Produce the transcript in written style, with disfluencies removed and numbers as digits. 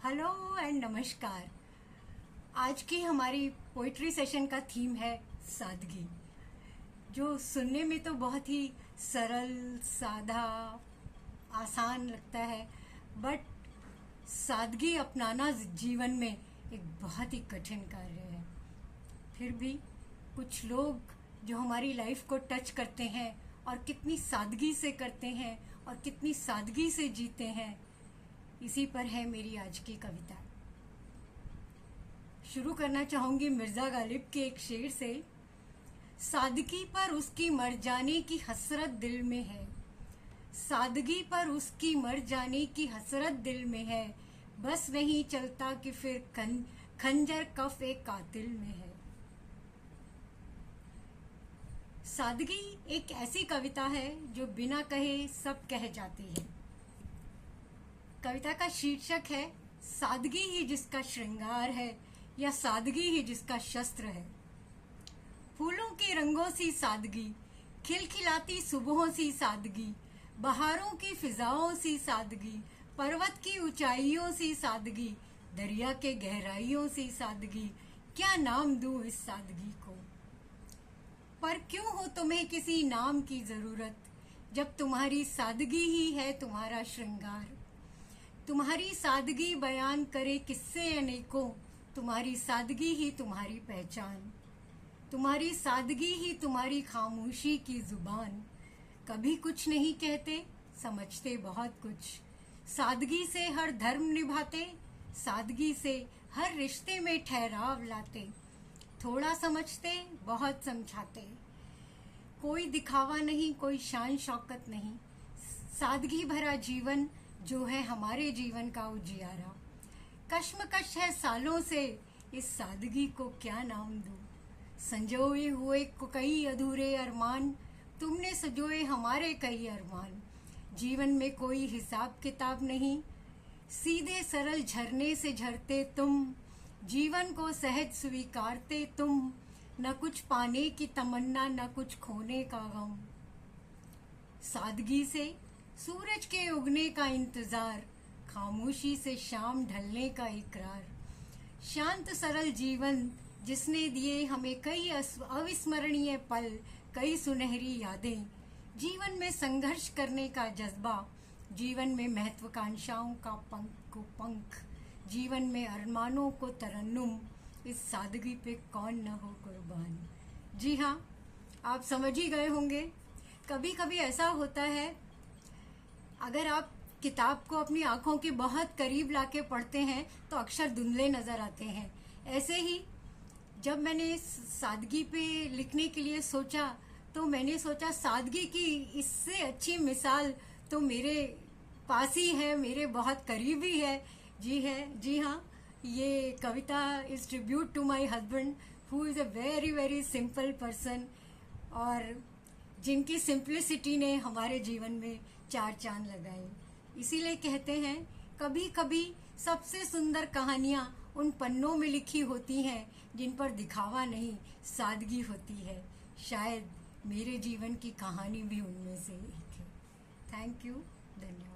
Hello and नमस्कार। आज की हमारी पोइट्री सेशन का थीम है सादगी, जो सुनने में तो बहुत ही सरल, सादा, आसान लगता है, बट सादगी अपनाना जीवन में एक बहुत ही कठिन कार्य है। फिर भी कुछ लोग जो हमारी लाइफ को टच करते हैं और कितनी सादगी से करते हैं और कितनी सादगी से जीते हैं, इसी पर है मेरी आज की कविता। शुरू करना चाहूंगी मिर्जा गालिब के एक शेर से। सादगी पर उसकी मर जाने की हसरत दिल में है, सादगी पर उसकी मर जाने की हसरत दिल में है, बस नहीं चलता कि फिर खंजर कफ एक कातिल में है। सादगी एक ऐसी कविता है जो बिना कहे सब कह जाती है। कविता का शीर्षक है सादगी ही जिसका श्रृंगार है, या सादगी ही जिसका शस्त्र है। फूलों के रंगों सी सादगी, खिलखिलाती सुबहों सी सादगी, बहारों की फिजाओं सी सादगी, पर्वत की ऊंचाइयों सी सादगी, दरिया के गहराइयों सी सादगी, क्या नाम दूं इस सादगी को। पर क्यों हो तुम्हें किसी नाम की जरूरत, जब तुम्हारी सादगी ही है तुम्हारा श्रृंगार। तुम्हारी सादगी बयान करे किस्से अनेकों, तुम्हारी सादगी ही तुम्हारी पहचान। तुम्हारी सादगी ही तुम्हारी खामोशी की जुबान। कभी कुछ नहीं कहते, समझते बहुत कुछ। सादगी से हर धर्म निभाते, सादगी से हर रिश्ते में ठहराव लाते। थोड़ा समझते, बहुत समझाते। कोई दिखावा नहीं, कोई शान शौकत नहीं। सादगी भरा जीवन जो है हमारे जीवन का उजियारा। कश्मकश है सालों से, इस सादगी को क्या नाम दूं। संजोए हुए कई अधूरे अरमान, तुमने सजोए हमारे कई अरमान। जीवन में कोई हिसाब किताब नहीं, सीधे सरल झरने से झरते तुम। जीवन को सहज स्वीकारते तुम, न कुछ पाने की तमन्ना, न कुछ खोने का गम। सादगी से सूरज के उगने का इंतजार, खामोशी से शाम ढलने का इकरार। शांत सरल जीवन जिसने दिए हमें कई अविस्मरणीय पल, कई सुनहरी यादें। जीवन में संघर्ष करने का जज्बा, जीवन में महत्वाकांक्षाओं का पंख, जीवन में अरमानों को तरन्नुम। इस सादगी पे कौन न हो कुर्बान। जी हाँ, आप समझ ही गए होंगे। कभी कभी ऐसा होता है, अगर आप किताब को अपनी आंखों के बहुत करीब लाके पढ़ते हैं तो अक्षर धुंधले नजर आते हैं। ऐसे ही जब मैंने सादगी पे लिखने के लिए सोचा, तो मैंने सोचा सादगी की इससे अच्छी मिसाल तो मेरे पास ही है, मेरे बहुत करीबी है। जी हाँ, ये कविता is tribute to my husband, who is a very very simple person, और जिनकी सिंप्लिसिटी ने हमारे जीवन में चार चांद लगाए। इसीलिए कहते हैं, कभी कभी सबसे सुंदर कहानियां उन पन्नों में लिखी होती हैं जिन पर दिखावा नहीं, सादगी होती है। शायद मेरे जीवन की कहानी भी उनमें से एक है। थैंक यू, धन्यवाद।